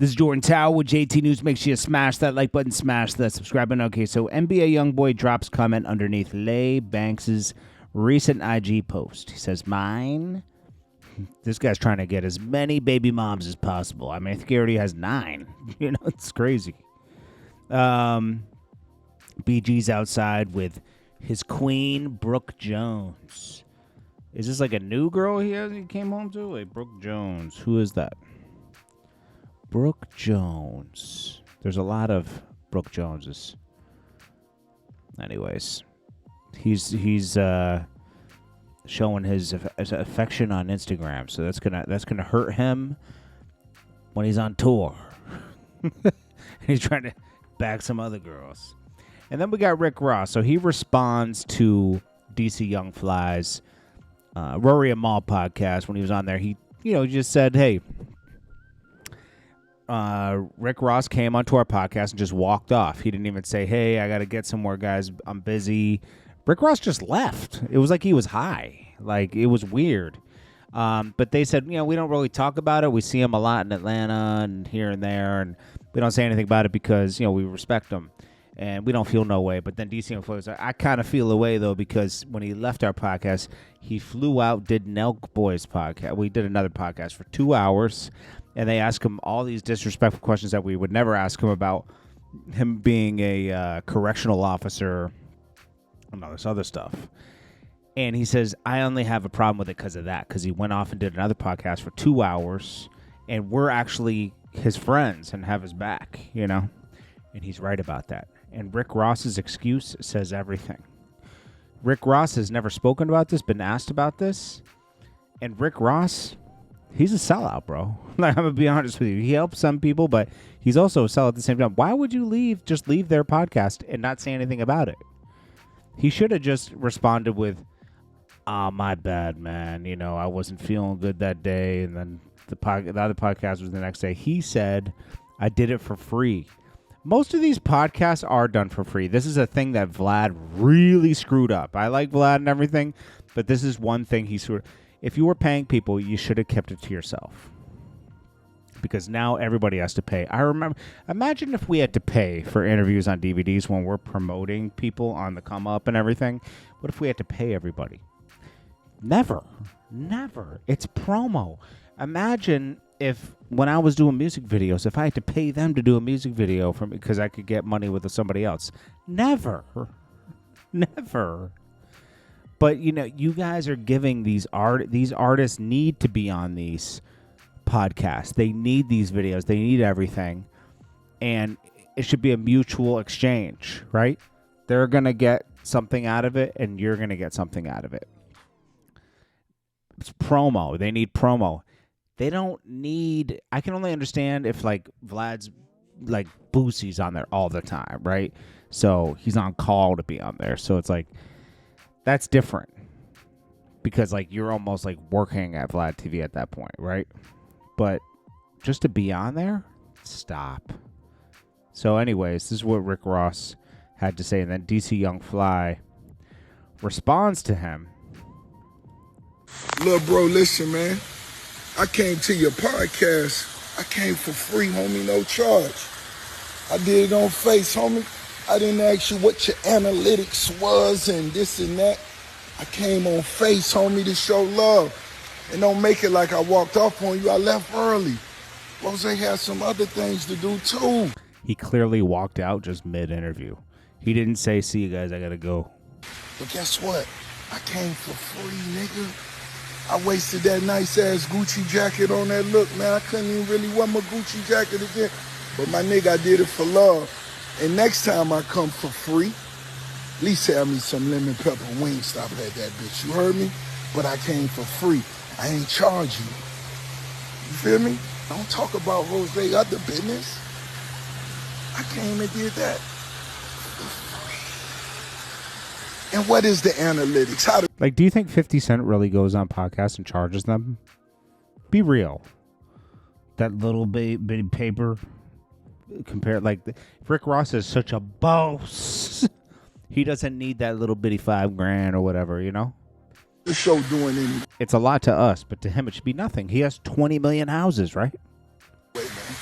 This is Jordan Tower with JT News. Make sure you smash that like button, smash that subscribe button. Okay, so NBA YoungBoy drops comment underneath Leigh Banks' recent IG post. He says, mine. This guy's trying to get as many baby moms as possible. I mean, I think he already has 9. You know, it's crazy. BG's outside with his queen, Brooke Jones. Is this like a new girl he came home to? Wait, Brooke Jones. Who is that? Brooke Jones. There's a lot of Brooke Joneses. Anyways, he's showing his affection on Instagram, so that's gonna hurt him when he's on tour. He's trying to bag some other girls. And then we got Rick Ross. So he responds to DC Young Fly's Rory and Mal podcast when he was on there. He just said, hey, Rick Ross came onto our podcast and just walked off. He didn't even say, hey, I got to get somewhere, guys. I'm busy. Rick Ross just left. It was like he was high. Like, it was weird. But they said, we don't really talk about it. We see him a lot in Atlanta and here and there, and we don't say anything about it because, we respect him. And we don't feel no way. But then DC Young Fly was like, I kind of feel a way, though, because when he left our podcast, he flew out, did Nelk Boy's podcast. We did another podcast for 2 hours. And they asked him all these disrespectful questions that we would never ask him about him being a correctional officer and all this other stuff. And he says, I only have a problem with it because of that, because he went off and did another podcast for 2 hours, and we're actually his friends and have his back, And he's right about that. And Rick Ross's excuse says everything. Rick Ross has never spoken about this, been asked about this. And Rick Ross, he's a sellout, bro. Like, I'm going to be honest with you. He helps some people, but he's also a sellout at the same time. Why would you just leave their podcast and not say anything about it? He should have just responded with, my bad, man. I wasn't feeling good that day. And then the other podcast was the next day. He said, I did it for free. Most of these podcasts are done for free. This is a thing that Vlad really screwed up. I like Vlad and everything, but this is one thing he screwed up. If you were paying people, you should have kept it to yourself. Because now everybody has to pay. Imagine if we had to pay for interviews on DVDs when we're promoting people on the come up and everything. What if we had to pay everybody? Never. It's promo. Imagine if when I was doing music videos, if I had to pay them to do a music video for me because I could get money with somebody else. Never. But, you guys are giving these artists need to be on these podcasts. They need these videos. They need everything. And it should be a mutual exchange, right? They're going to get something out of it, and you're going to get something out of it. It's promo. They need promo. They don't need... I can only understand if, Vlad's, Boosie's on there all the time, right? So he's on call to be on there. So it's that's different because you're almost working at Vlad TV at that point, right? But just to be on there, stop. So anyways, this is what Rick Ross had to say. And then DC Young Fly responds to him. Little bro, listen, man. I came to your podcast. I came for free, homie, no charge. I did it on Face, homie. I didn't ask you what your analytics was and this and that. I came on Face, homie, to show love. And don't make it like I walked off on you. I left early. Rose had some other things to do, too. He clearly walked out just mid-interview. He didn't say, see you guys, I gotta go. But guess what? I came for free, nigga. I wasted that nice-ass Gucci jacket on that look, man. I couldn't even really wear my Gucci jacket again. But my nigga, I did it for love. And next time I come for free, at least have me some lemon pepper Wingstop at that bitch. You heard me? But I came for free. I ain't charge you. You feel me? Don't talk about Rose other business. I came and did that. And what is the analytics? Do you think 50 Cent really goes on podcasts and charges them? Be real. That little bitty paper compared, Rick Ross is such a boss. He doesn't need that little bitty $5,000 or whatever, The show doing anything. It's a lot to us, but to him it should be nothing. He has 20 million houses, right? Wait, man.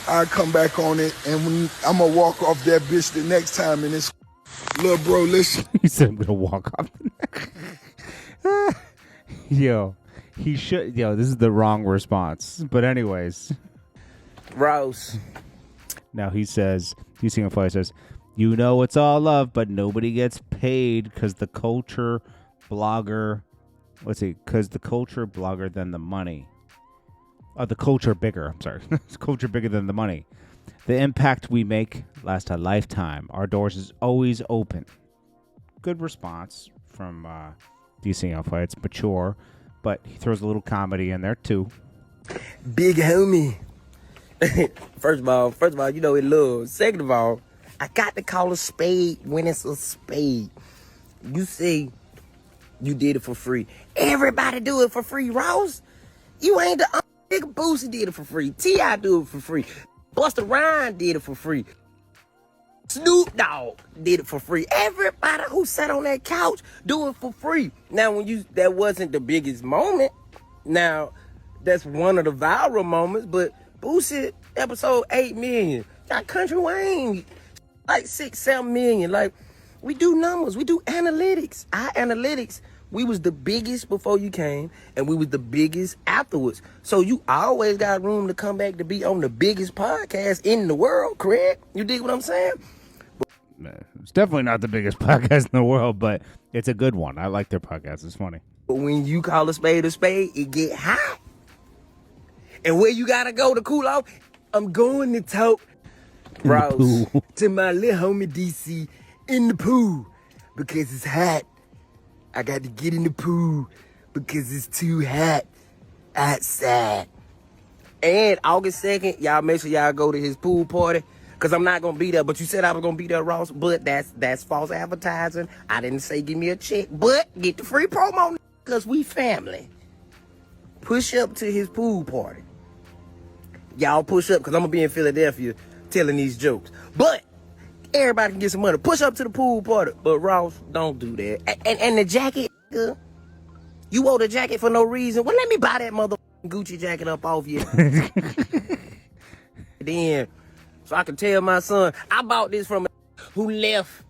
I come back on it, and when I'm gonna walk off that bitch the next time, and it's little bro, listen. He said I'm gonna walk off. Yo, he should. Yo, this is the wrong response. But anyways, Rouse. now he says, DCFly says, you know it's all love, but nobody gets paid because the culture blogger. Let's see, because the culture blogger than the money. The culture bigger. I'm sorry, it's culture bigger than the money. The impact we make lasts a lifetime. Our doors is always open. Good response from DC Alpha. It's mature, but he throws a little comedy in there too. Big homie. First of all, you know it love. Second of all, I got to call a spade when it's a spade. You say you did it for free. Everybody do it for free, Ross. You ain't the nigga. Boosie did it for free. T.I. do it for free. Busta Rhymes did it for free. Snoop Dogg did it for free. Everybody who sat on that couch do it for free. Now, that wasn't the biggest moment. Now, that's one of the viral moments, but Boosie episode 8 million. Got Country Wayne like 6, 7 million. Like, we do numbers. We do analytics. Our analytics, we was the biggest before you came, and we was the biggest afterwards. So you always got room to come back to be on the biggest podcast in the world, correct? You dig what I'm saying? It's definitely not the biggest podcast in the world, but it's a good one. I like their podcast. It's funny. But when you call a spade, it get hot. And where you gotta go to cool off? I'm going to talk, Rouse, to my little homie DC in the pool because it's hot. I got to get in the pool because it's too hot outside. And August 2nd, y'all make sure y'all go to his pool party because I'm not going to be there. But you said I was going to be there, Ross. But that's false advertising. I didn't say give me a check. But get the free promo because we family. Push up to his pool party. Y'all push up because I'm going to be in Philadelphia telling these jokes. But everybody can get some money. Push up to the pool party. But Ross, don't do that. And the jacket, you wore the jacket for no reason. Well, let me buy that mother Gucci jacket up off you. Then, so I can tell my son, I bought this from a who left.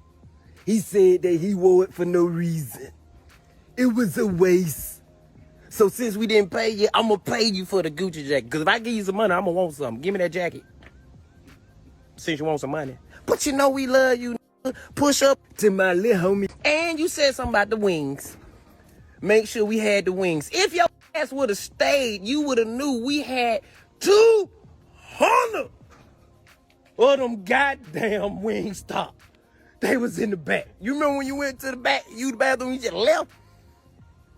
He said that he wore it for no reason. It was a waste. So since we didn't pay you, I'm going to pay you for the Gucci jacket. Because if I give you some money, I'm going to want something. Give me that jacket. Since you want some money. But you know we love you. Push up to my little homie. And you said something about the wings. Make sure we had the wings. If your ass would have stayed, you would have knew we had 200 of them goddamn Wingstop. They was in the back. You remember when you went to the back, the bathroom, you just left?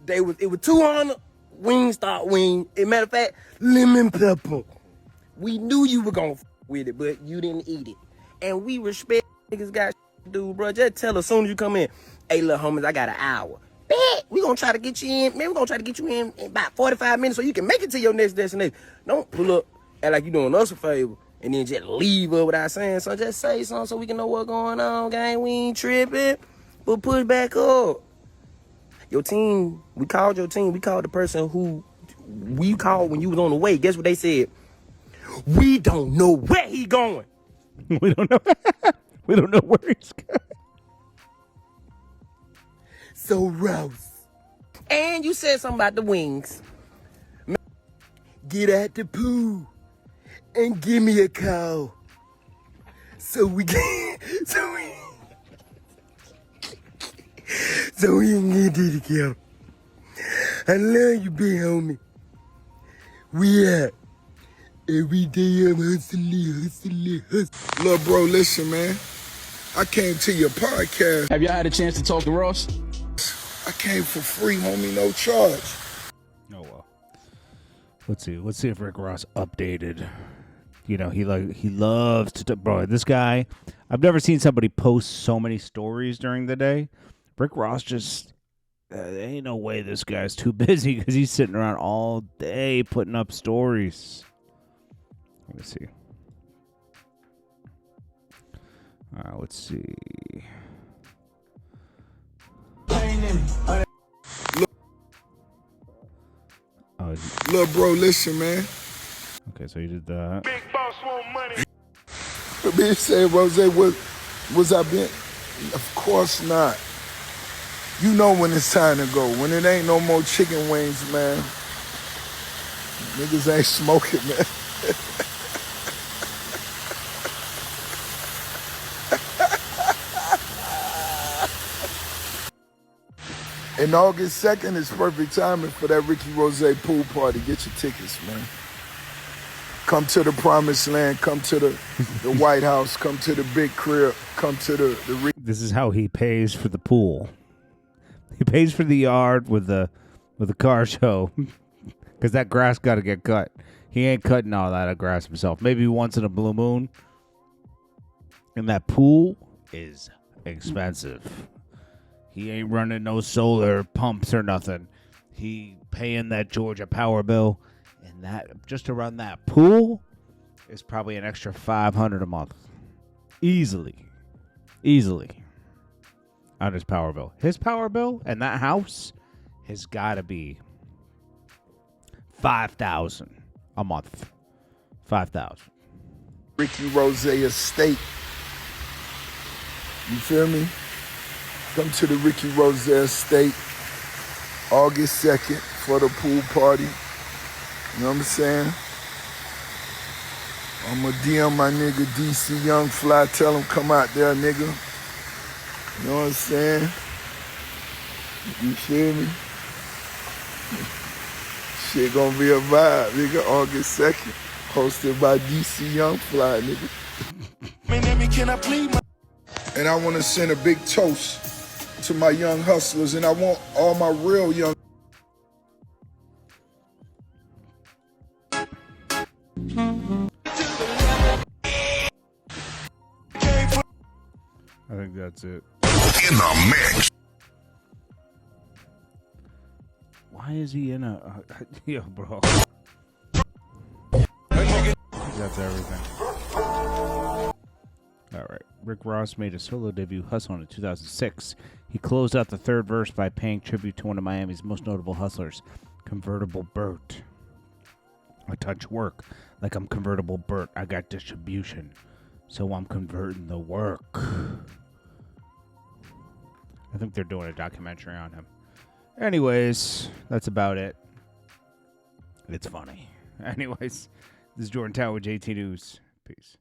It was 200 Wingstop wings. As a matter of fact, lemon pepper. We knew you were going to with it, but you didn't eat it. And we respect niggas got to do, bro. Just tell us as soon as you come in, hey, little homies, I got an hour. Bet we gonna try to get you in. Man, we gonna try to get you in about 45 minutes so you can make it to your next destination. Don't pull up act like you doing us a favor and then just leave her without saying something. Just say something so we can know what's going on, gang. We ain't tripping, but push back up. Your team, we called your team. We called the person who we called when you was on the way. Guess what they said? We don't know where he going. We don't know. We don't know where he's going. So Rouse. And you said something about the wings. Get at the pool and give me a call. So we can so we can get it together. I love you, big homie. We out. Every day I'm hustling. Look, bro, listen, man. I came to your podcast. Have y'all had a chance to talk to Ross? I came for free, homie, no charge. Oh well. Let's see if Rick Ross updated. You know, he loves to bro. This guy, I've never seen somebody post so many stories during the day. Rick Ross just there ain't no way this guy's too busy because he's sitting around all day putting up stories. Let me see. Let's see. Look, bro, listen, man. Okay, so he did that. Big boss The bitch said, Rose, was I been? Of course not. You know when it's time to go. When it ain't no more chicken wings, man. Niggas ain't smoking, man. And August 2nd is perfect timing for that Ricky Rose pool party. Get your tickets, man. Come to the promised land. Come to the White House. Come to the big crib. Come to the This is how he pays for the pool. He pays for the yard with the car show. Because that grass got to get cut. He ain't cutting all that grass himself. Maybe once in a blue moon. And that pool is expensive. He ain't running no solar pumps or nothing. He paying that Georgia power bill. And that just to run that pool is probably an extra $500 a month. Easily. On his power bill. His power bill and that house has got to be $5,000 a month. $5,000. Ricky Rose estate. You feel me? Come to the Ricky Rose estate August 2nd for the pool party. You know what I'm saying? I'm going to DM my nigga DC Young Fly. Tell him come out there, nigga. You know what I'm saying? You feel me? Shit gonna be a vibe, nigga. August 2nd. Hosted by DC Young Fly, nigga. And I want to send a big toast to my young hustlers, and I want all my real young. I think that's it. In the mix. Why is he in a... yo, bro. That's everything. All right. Rick Ross made a solo debut, Hustle, in 2006. He closed out the third verse by paying tribute to one of Miami's most notable hustlers, Convertible Bert. I touch work like I'm Convertible Bert. I got distribution, so I'm converting the work. I think they're doing a documentary on him. Anyways, that's about it. It's funny. Anyways, this is Jordan Tower with JT News. Peace.